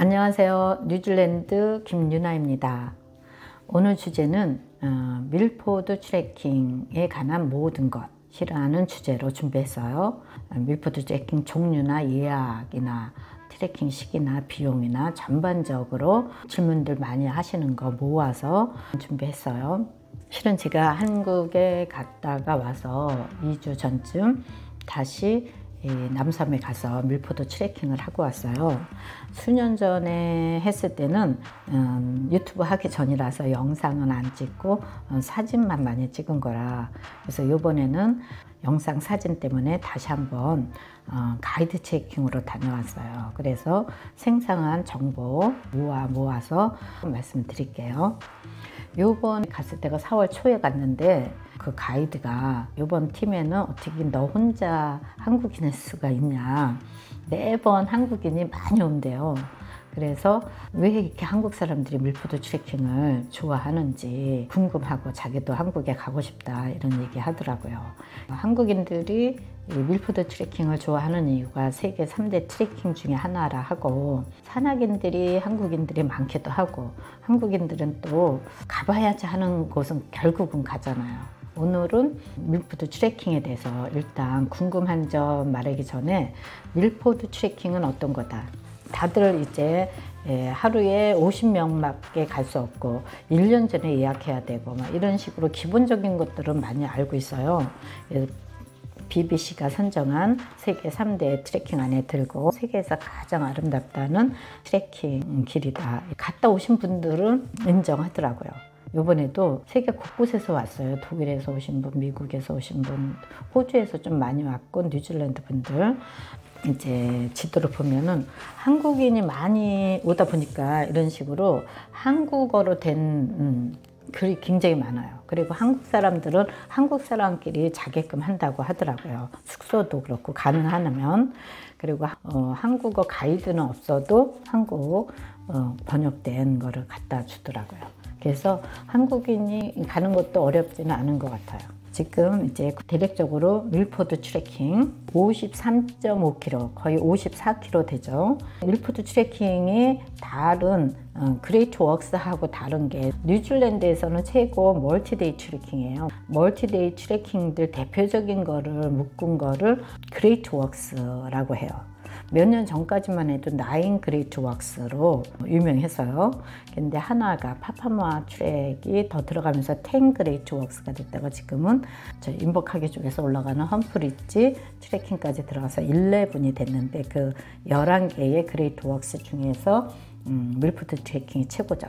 안녕하세요. 뉴질랜드 김유나입니다. 오늘 주제는 밀포드 트레킹에 관한 모든 것이라는 주제로 준비했어요. 밀포드 트레킹 종류나 예약이나 트레킹 시기나 비용이나 전반적으로 질문들 많이 하시는 거 모아서 준비했어요. 실은 제가 한국에 갔다가 와서 2주 전쯤 다시 남섬에 가서 밀포드 트레킹을 하고 왔어요. 수년 전에 했을 때는 유튜브 하기 전이라서 영상은 안 찍고 사진만 많이 찍은 거라, 그래서 이번에는 영상 사진 때문에 다시 한번 가이드 트레킹으로 다녀왔어요. 그래서 생생한 정보 모아서 말씀드릴게요. 요번 갔을 때가 4월 초에 갔는데 그 가이드가 요번 팀에는 어떻게 너 혼자 한국인일 수가 있냐, 매번 한국인이 많이 온대요. 그래서 왜 이렇게 한국 사람들이 밀포드 트레킹을 좋아하는지 궁금하고 자기도 한국에 가고 싶다 이런 얘기 하더라고요. 한국인들이 밀포드 트레킹을 좋아하는 이유가 세계 3대 트레킹 중에 하나라 하고, 산악인들이 한국인들이 많기도 하고, 한국인들은 또 가봐야지 하는 곳은 결국은 가잖아요. 오늘은 밀포드 트레킹에 대해서 일단 궁금한 점 말하기 전에, 밀포드 트레킹은 어떤 거다. 다들 이제 하루에 50명밖에 갈 수 없고 1년 전에 예약해야 되고 막 이런 식으로 기본적인 것들은 많이 알고 있어요. BBC가 선정한 세계 3대 트레킹 안에 들고 세계에서 가장 아름답다는 트레킹 길이다. 갔다 오신 분들은 인정하더라고요. 이번에도 세계 곳곳에서 왔어요. 독일에서 오신 분, 미국에서 오신 분, 호주에서 좀 많이 왔고, 뉴질랜드 분들. 이제 지도를 보면은 한국인이 많이 오다 보니까 이런 식으로 한국어로 된 글이 굉장히 많아요. 그리고 한국 사람들은 한국 사람끼리 자게끔 한다고 하더라고요. 숙소도 그렇고 가능하면. 그리고 한국어 가이드는 없어도 한국 번역된 거를 갖다 주더라고요. 그래서 한국인이 가는 것도 어렵지는 않은 것 같아요. 지금 이제 대략적으로 밀포드 트레킹 53.5km, 거의 54km 되죠. 밀포드 트레킹이 다른 그레이트 웍스하고 다른 게, 뉴질랜드에서는 최고 멀티데이 트레킹이에요. 멀티데이 트레킹들 대표적인 거를 묶은 거를 그레이트 웍스라고 해요. 몇 년 전까지만 해도 9 그레이트 웍스로 유명했어요. 근데 하나가 파파모아 트랙이 더 들어가면서 10 그레이트 웍스가 됐다가 지금은 저 인버카게 쪽에서 올라가는 험프리지 트레킹까지 들어가서 11이 됐는데, 그 11개의 그레이트 웍스 중에서 밀포드 트레킹이 최고죠.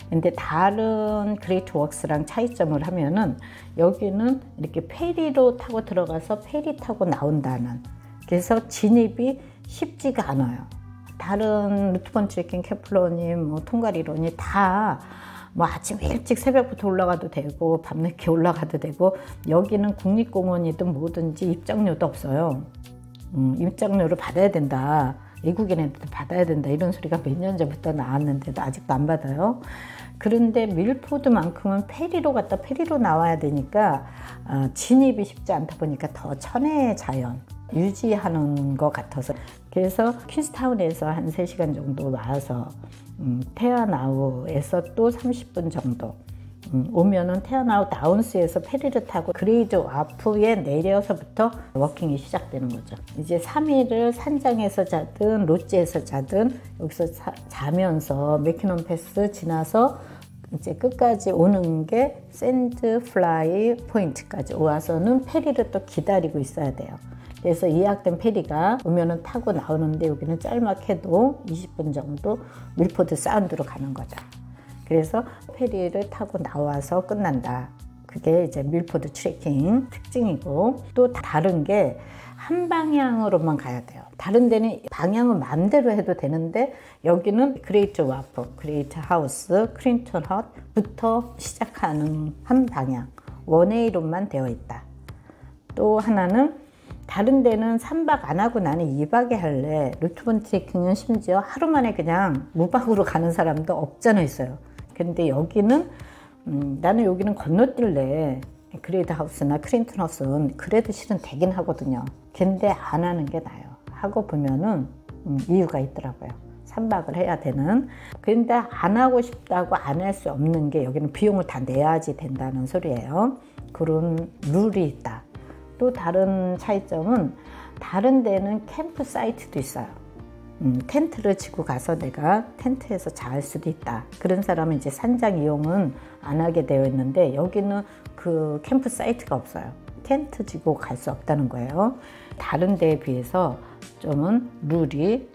근데 다른 그레이트 웍스랑 차이점을 하면은, 여기는 이렇게 페리로 타고 들어가서 페리 타고 나온다는, 그래서 진입이 쉽지가 않아요. 다른 루트번 트레킹, 케플러님, 통가리론이 다 아침 일찍 새벽부터 올라가도 되고 밤늦게 올라가도 되고, 여기는 국립공원이든 뭐든지 입장료도 없어요. 입장료를 받아야 된다, 외국인한테도 받아야 된다, 이런 소리가 몇 년 전부터 나왔는데도 아직도 안 받아요. 그런데 밀포드만큼은 페리로 갔다 페리로 나와야 되니까 진입이 쉽지 않다 보니까 더 천혜의 자연 유지하는 것 같아서, 그래서 퀸스타운에서 한 3시간 정도 나와서 테아나우에서 또 30분 정도 오면은 테아나우 다운스에서 페리를 타고 그레이드 와프에 내려서부터 워킹이 시작되는 거죠. 이제 3일을 산장에서 자든 롯지에서 자든 여기서 자면서 맥키넌 패스 지나서 이제 끝까지 오는 게 샌드 플라이 포인트까지 와서는 페리를 또 기다리고 있어야 돼요. 그래서 예약된 페리가 오면은 타고 나오는데, 여기는 짤막해도 20분 정도 밀포드 사운드로 가는 거죠. 그래서 페리를 타고 나와서 끝난다. 그게 이제 밀포드 트레킹 특징이고, 또 다른 게 한 방향으로만 가야 돼요. 다른 데는 방향을 마음대로 해도 되는데, 여기는 그레이트 와프, 그레이트 하우스, 크린턴 헛부터 시작하는 한 방향, 원웨이로만 되어 있다. 또 하나는, 다른 데는 3박 안 하고 나는 2박에 할래, 루트번 트레킹은 심지어 하루 만에 그냥 무박으로 가는 사람도 없잖아 있어요. 근데 여기는 나는 여기는 건너뛸래, 그레이트 하우스나 크린턴 하우스는 그래도 실은 되긴 하거든요. 근데 안 하는 게 나아요. 하고 보면은 이유가 있더라고요. 3박을 해야 되는. 그런데 안 하고 싶다고 안 할 수 없는 게 여기는 비용을 다 내야지 된다는 소리예요. 그런 룰이 있다. 또 다른 차이점은 다른 데는 캠프 사이트도 있어요. 텐트를 치고 가서 내가 텐트에서 잘 수도 있다. 그런 사람은 이제 산장 이용은 안 하게 되어 있는데 여기는 그 캠프 사이트가 없어요. 텐트 치고 갈 수 없다는 거예요. 다른 데에 비해서 좀은 룰이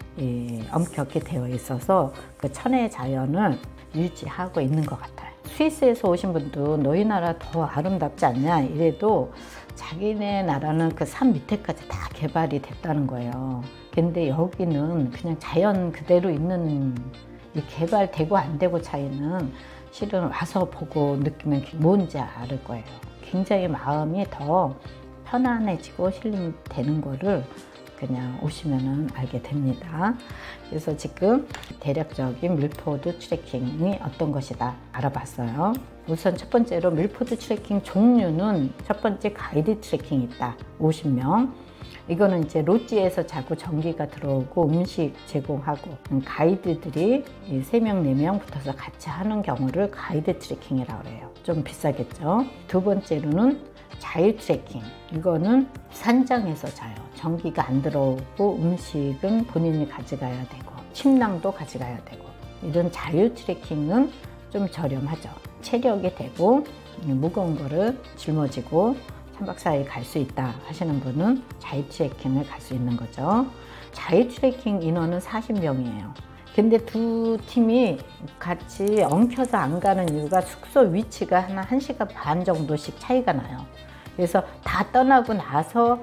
엄격히 되어 있어서 그 천혜의 자연을 유지하고 있는 것 같아요. 스위스에서 오신 분도 너희 나라 더 아름답지 않냐 이래도 자기네 나라는 그 산 밑에까지 다 개발이 됐다는 거예요. 근데 여기는 그냥 자연 그대로 있는, 이 개발되고 안 되고 차이는 실은 와서 보고 느끼면 뭔지 알 거예요. 굉장히 마음이 더 편안해지고 힐링되는 거를 그냥 오시면은 알게 됩니다. 그래서 지금 대략적인 밀포드 트레킹이 어떤 것이다 알아봤어요. 우선 첫 번째로 밀포드 트레킹 종류는 첫 번째 가이드 트레킹이 있다. 50명. 이거는 이제 롯지에서 자고 전기가 들어오고 음식 제공하고 가이드들이 3명, 4명 붙어서 같이 하는 경우를 가이드 트레킹이라고 해요. 좀 비싸겠죠. 두 번째로는 자유 트레킹. 이거는 산장에서 자요. 전기가 안 들어오고 음식은 본인이 가져가야 되고 침낭도 가져가야 되고 이런 자유 트레킹은 좀 저렴하죠. 체력이 되고 무거운 거를 짊어지고 3박 4일 갈 수 있다 하시는 분은 자유 트레킹을 갈 수 있는 거죠. 자유 트레킹 인원은 40명이에요. 근데 두 팀이 같이 엉켜서 안 가는 이유가 숙소 위치가 한 1시간 반 정도씩 차이가 나요. 그래서 다 떠나고 나서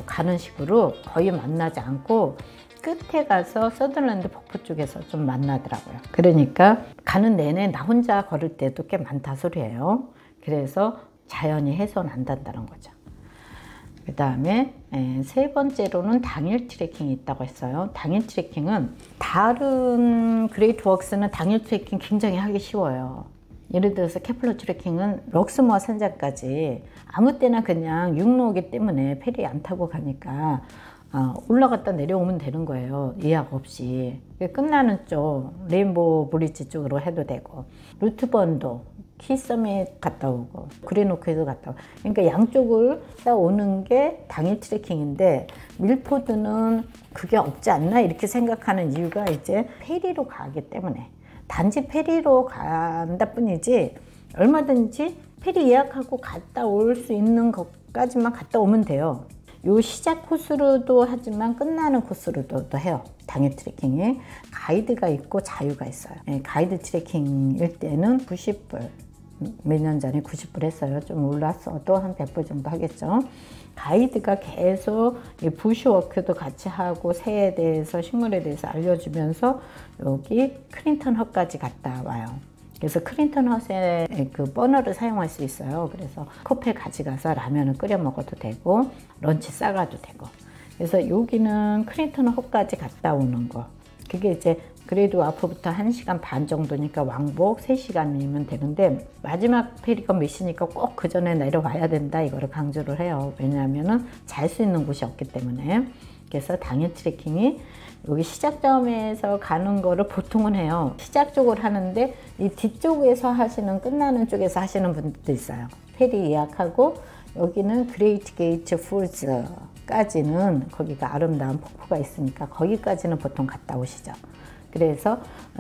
가는 식으로 거의 만나지 않고 끝에 가서 서덜랜드 폭포 쪽에서 좀 만나더라고요. 그러니까 가는 내내 나 혼자 걸을 때도 꽤 많다 소리예요. 그래서 자연이 훼손 안 된다는 거죠. 그 다음에 세 번째로는 당일 트레킹이 있다고 했어요. 당일 트레킹은 다른 그레이트 웍스는 당일 트레킹 굉장히 하기 쉬워요. 예를 들어서 케플러 트레킹은 럭스모어 산장까지 아무 때나 그냥 육로이기 때문에 페리 안 타고 가니까 올라갔다 내려오면 되는 거예요. 예약 없이. 끝나는 쪽 레인보우 브릿지 쪽으로 해도 되고 루트번도 키서밋 갔다 오고 그린오크에도 갔다 오고 그러니까 양쪽을 다 오는 게 당일 트레킹인데 밀포드는 그게 없지 않나 이렇게 생각하는 이유가 이제 페리로 가기 때문에 단지 페리로 간다 뿐이지 얼마든지 페리 예약하고 갔다 올 수 있는 것까지만 갔다 오면 돼요. 요 시작 코스로도 하지만 끝나는 코스로도 해요. 당일 트레킹에 가이드가 있고 자유가 있어요. 가이드 트레킹일 때는 90불 몇 년 전에 90불 했어요. 좀 올랐어도 한 100불 정도 하겠죠. 가이드가 계속 부시워크도 같이 하고 새에 대해서 식물에 대해서 알려주면서 여기 클린턴 헛까지 갔다 와요. 그래서 클린턴 헛의 그 버너를 사용할 수 있어요. 그래서 커피에 가져가서 라면을 끓여 먹어도 되고 런치 싸가도 되고. 그래서 여기는 클린턴 헛까지 갔다 오는 거. 그게 이제 그레이드 와프부터 1시간 반 정도니까 왕복 3시간이면 되는데 마지막 페리가 몇 시니까 꼭 그 전에 내려와야 된다 이거를 강조를 해요. 왜냐하면은 잘 수 있는 곳이 없기 때문에. 그래서 당일 트레킹이 여기 시작점에서 가는 거를 보통은 해요. 시작 쪽을 하는데 이 뒤쪽에서 하시는 끝나는 쪽에서 하시는 분들도 있어요. 페리 예약하고 여기는 그레이트 게이트 폴즈까지는 거기가 아름다운 폭포가 있으니까 거기까지는 보통 갔다 오시죠. 그래서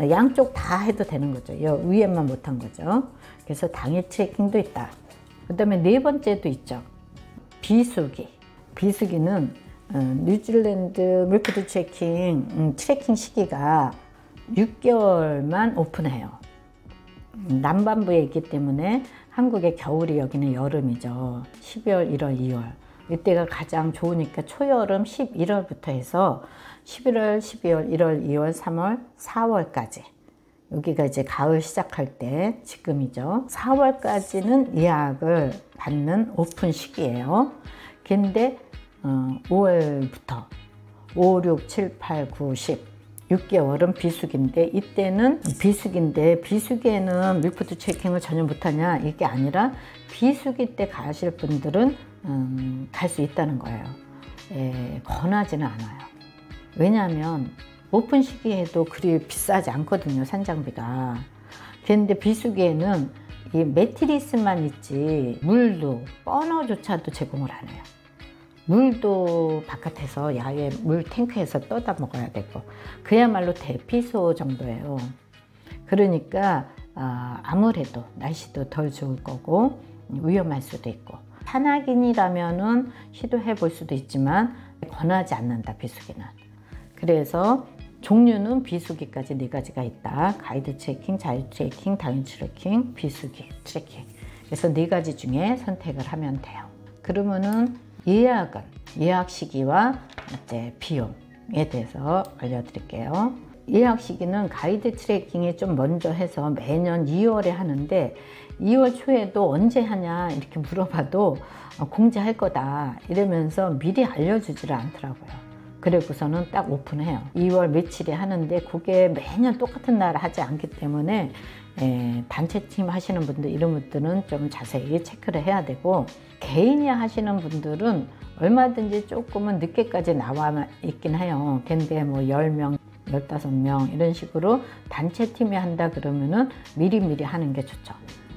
양쪽 다 해도 되는 거죠. 위에만 못한 거죠. 그래서 당일 트레킹도 있다. 그 다음에 네 번째도 있죠. 비수기. 비수기는 뉴질랜드 밀포드 트레킹 시기가 6개월만 오픈해요. 남반부에 있기 때문에 한국의 겨울이 여기는 여름이죠. 12월, 1월, 2월. 이때가 가장 좋으니까 초여름 11월부터 해서 11월, 12월, 1월, 2월, 3월, 4월까지. 여기가 이제 가을 시작할 때 지금이죠. 4월까지는 예약을 받는 오픈 시기예요. 근데 5월부터 5, 6, 7, 8, 9, 10 6개월은 비수기인데 이때는 비수기에는 밀포드 트레킹을 전혀 못하냐 이게 아니라 비수기 때 가실 분들은 갈 수 있다는 거예요. 권하지는 않아요. 왜냐하면 오픈 시기에도 그리 비싸지 않거든요, 산장비가. 그런데 비수기에는 이 매트리스만 있지 물도 버너조차도 제공을 안 해요. 물도 바깥에서 야외 물 탱크에서 떠다 먹어야 되고, 그야말로 대피소 정도예요. 그러니까 아무래도 날씨도 덜 좋을 거고 위험할 수도 있고, 산악인이라면은 시도해 볼 수도 있지만 권하지 않는다, 비수기는. 그래서 종류는 비수기까지 4가지가 있다. 가이드 트레킹, 자유 트레킹, 당일 트레킹, 비수기 트레킹. 그래서 4가지 중에 선택을 하면 돼요. 그러면은 예약 시기와 이제 비용에 대해서 알려드릴게요. 예약 시기는 가이드 트레킹이 좀 먼저 해서 매년 2월에 하는데, 2월 초에도 언제 하냐 이렇게 물어봐도 공지할 거다 이러면서 미리 알려주지를 않더라고요. 그리고서는 딱 오픈해요. 2월 며칠에 하는데 그게 매년 똑같은 날 하지 않기 때문에 단체팀 하시는 분들, 이런 분들은 좀 자세히 체크를 해야 되고, 개인이 하시는 분들은 얼마든지 조금은 늦게까지 나와 있긴 해요. 근데 뭐 10명, 15명 이런 식으로 단체팀이 한다 그러면은 미리미리 하는 게 좋죠.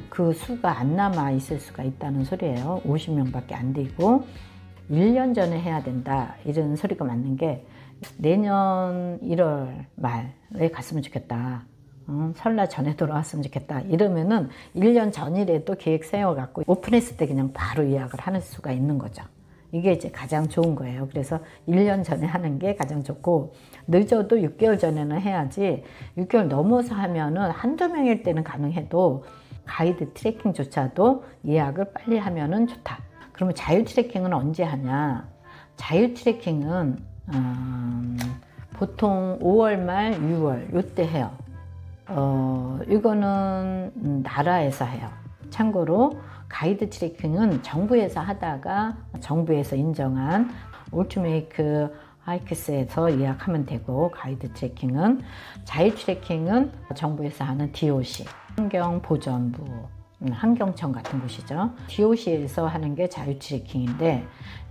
그 수가 안 남아 있을 수가 있다는 소리예요. 50명밖에 안 되고 1년 전에 해야 된다 이런 소리가 맞는 게, 내년 1월 말에 갔으면 좋겠다, 설날 전에 돌아왔으면 좋겠다 이러면은 1년 전이라도 계획 세워갖고 오픈했을 때 그냥 바로 예약을 하는 수가 있는 거죠. 이게 이제 가장 좋은 거예요. 그래서 1년 전에 하는 게 가장 좋고, 늦어도 6개월 전에는 해야지, 6개월 넘어서 하면은 한두 명일 때는 가능해도 가이드 트레킹조차도 예약을 빨리 하면은 좋다. 그러면 자유 트레킹은 언제 하냐? 자유 트레킹은 보통 5월 말 6월 요때 해요. 이거는 나라에서 해요. 참고로 가이드 트레킹은 정부에서 하다가 정부에서 인정한 울트메이크 하이크스에서 예약하면 되고, 가이드 트레킹은, 자유 트레킹은 정부에서 하는 DOC, 환경보전부, 환경청 같은 곳이죠. DOC에서 하는 게 자유 트레킹인데,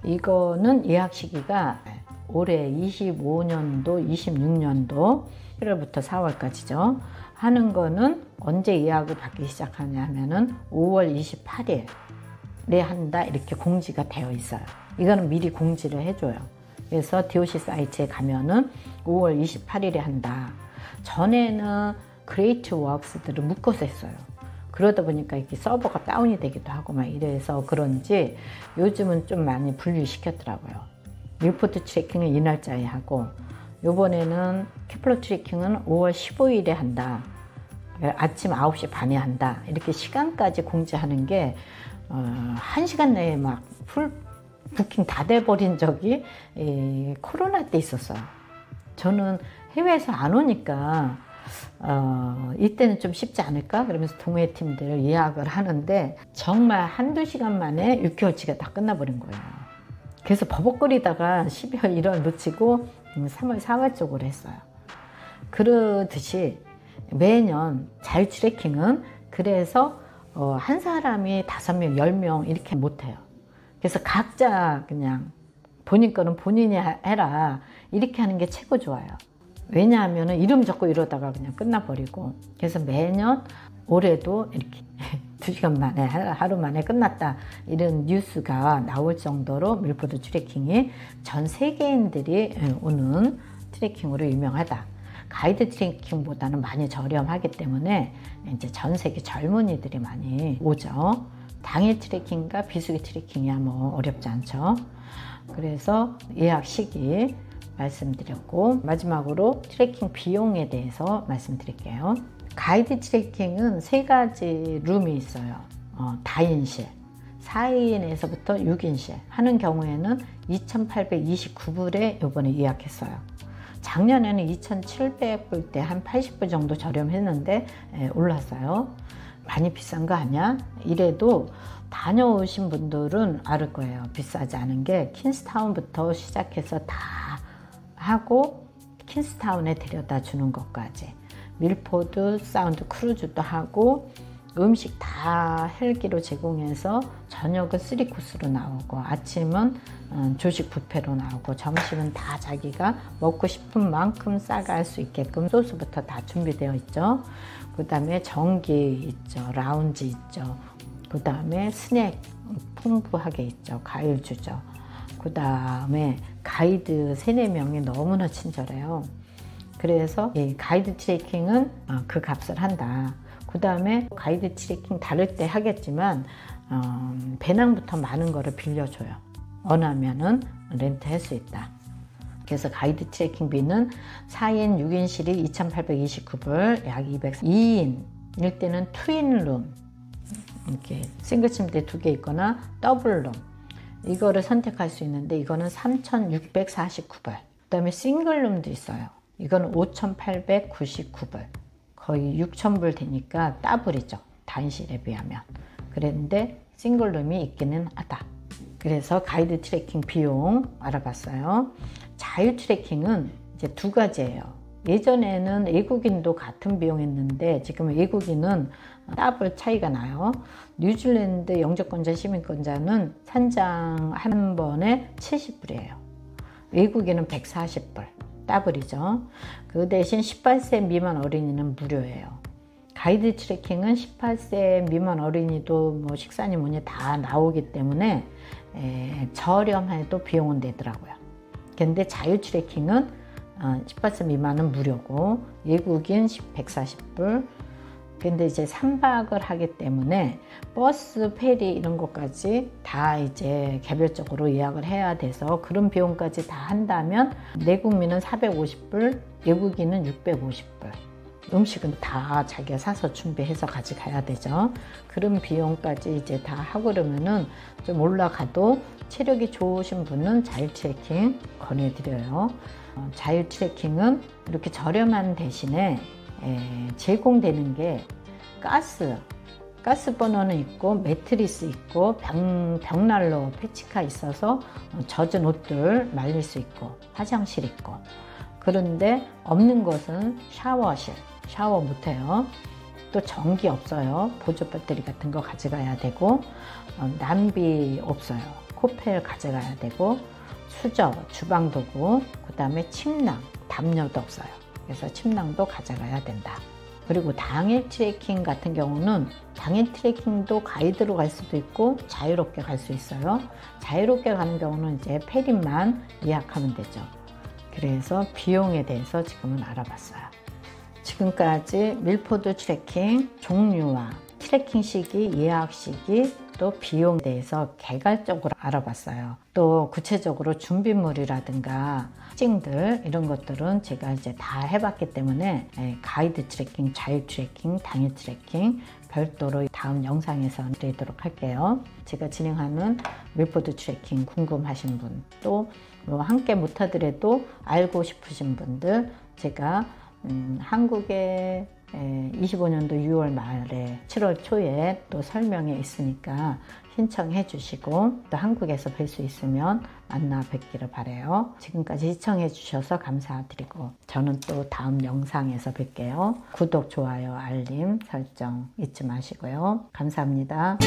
이거는 예약 시기가 올해 25년도, 26년도 1월부터 4월까지죠. 하는 거는 언제 예약을 받기 시작하냐 하면은 5월 28일에 한다 이렇게 공지가 되어 있어요. 이거는 미리 공지를 해줘요. 그래서 DOC 사이트에 가면은 5월 28일에 한다. 전에는 그레이트 워크스들을 묶어서 했어요. 그러다 보니까 이렇게 서버가 다운이 되기도 하고 막 이래서 그런지 요즘은 좀 많이 분리시켰더라고요. 밀포트 트레킹은 이 날짜에 하고, 요번에는 케플러 트레킹은 5월 15일에 한다. 아침 9시 반에 한다. 이렇게 시간까지 공지하는 게 1시간 내에 막 풀 부킹 다 돼버린 적이 코로나 때 있었어요. 저는 해외에서 안 오니까 이때는 좀 쉽지 않을까? 그러면서 동호회 팀들 예약을 하는데 정말 한두 시간 만에 6개월치가 다 끝나버린 거예요. 그래서 버벅거리다가 12월 1월 놓치고 3월 4월 쪽으로 했어요. 그러듯이 매년 자유 트레킹은 그래서 한 사람이 5명, 10명 이렇게 못해요. 그래서 각자 그냥 본인 거는 본인이 해라 이렇게 하는 게 최고 좋아요. 왜냐하면 이름 적고 이러다가 그냥 끝나버리고, 그래서 매년 올해도 이렇게 2시간 만에 하루 만에 끝났다 이런 뉴스가 나올 정도로 밀포드 트레킹이 전 세계인들이 오는 트레킹으로 유명하다. 가이드 트레킹보다는 많이 저렴하기 때문에 이제 전 세계 젊은이들이 많이 오죠. 당일 트레킹과 비수기 트레킹이야 뭐 어렵지 않죠. 그래서 예약 시기 말씀드렸고, 마지막으로 트레킹 비용에 대해서 말씀드릴게요. 가이드 트레킹은 3가지 룸이 있어요. 다인실, 4인에서부터 6인실 하는 경우에는 2,829불에 이번에 예약했어요. 작년에는 2,700불 때 한 80불 정도 저렴했는데 올랐어요. 많이 비싼 거 아니야? 이래도 다녀오신 분들은 알 거예요. 비싸지 않은 게 킨스타운부터 시작해서 다 하고 킨스타운에 데려다 주는 것까지, 밀포드 사운드 크루즈도 하고 음식 다 헬기로 제공해서 저녁은 3코스로 나오고 아침은 조식 뷔페로 나오고 점심은 다 자기가 먹고 싶은 만큼 싸갈 수 있게끔 소스부터 다 준비되어 있죠. 그 다음에 전기 있죠. 라운지 있죠. 그 다음에 스낵 풍부하게 있죠. 과일 주죠. 그 다음에 가이드 3, 4명이 너무나 친절해요. 그래서 이 가이드 트레킹은 그 값을 한다. 그 다음에 가이드 트레킹 다를 때 하겠지만 배낭부터 많은 거를 빌려줘요. 원하면은 렌트할 수 있다. 그래서 가이드 트레킹비는 4인 6인실이 2,829불, 약 202인일 때는 트윈룸, 이렇게 싱글 침대 2개 있거나 더블룸, 이거를 선택할 수 있는데 이거는 3,649불. 그 다음에 싱글룸도 있어요. 이거는 5,899불. 거의 6,000불 되니까 더블이죠. 단실에 비하면. 그랬는데 싱글룸이 있기는 하다. 그래서 가이드 트레킹 비용 알아봤어요. 자유 트레킹은 이제 2가지예요. 예전에는 외국인도 같은 비용했는데 지금 외국인은 더블 차이가 나요. 뉴질랜드 영주권자 시민권자는 산장 한 번에 70불이에요. 외국인은 140불. 더블이죠. 그 대신 18세 미만 어린이는 무료예요. 가이드 트레킹은 18세 미만 어린이도 뭐 식사니 뭐니 다 나오기 때문에 저렴해도 비용은 내더라고요. 근데 자유 트레킹은 18세 미만은 무료고 외국인 140불. 근데 이제 3박을 하기 때문에 버스, 페리 이런 것까지 다 이제 개별적으로 예약을 해야 돼서 그런 비용까지 다 한다면 내국민은 450불, 외국인은 650불. 음식은 다 자기가 사서 준비해서 가져가야 되죠. 그런 비용까지 이제 다 하고 그러면은 좀 올라가도 체력이 좋으신 분은 자유 트레킹 권해드려요. 자유 트레킹은 이렇게 저렴한 대신에 제공되는 게 가스 버너는 있고 매트리스 있고 벽난로 패치카 있어서 젖은 옷들 말릴 수 있고 화장실 있고. 그런데 없는 것은 샤워실, 샤워 못해요. 또 전기 없어요. 보조 배터리 같은 거 가져가야 되고 남비 없어요. 코펠 가져가야 되고 수저, 주방도구, 그 다음에 침낭, 담요도 없어요. 그래서 침낭도 가져가야 된다. 그리고 당일 트레킹 같은 경우는 당일 트레킹도 가이드로 갈 수도 있고 자유롭게 갈 수 있어요. 자유롭게 가는 경우는 이제 페리만 예약하면 되죠. 그래서 비용에 대해서 지금은 알아봤어요. 지금까지 밀포드 트레킹 종류와 트레킹 시기, 예약 시기, 또 비용에 대해서 개괄적으로 알아봤어요. 또 구체적으로 준비물이라든가 특징들 이런 것들은 제가 이제 다 해봤기 때문에 가이드 트레킹, 자유 트레킹, 당일 트레킹 별도로 다음 영상에서 드리도록 할게요. 제가 진행하는 밀포드 트레킹 궁금하신 분, 또 뭐 함께 못하더라도 알고 싶으신 분들 제가 한국에 25년도 6월 말에 7월 초에 또 설명회 있으니까 신청해 주시고 또 한국에서 뵐 수 있으면 만나 뵙기를 바라요. 지금까지 시청해 주셔서 감사드리고 저는 또 다음 영상에서 뵐게요. 구독, 좋아요, 알림 설정 잊지 마시고요. 감사합니다.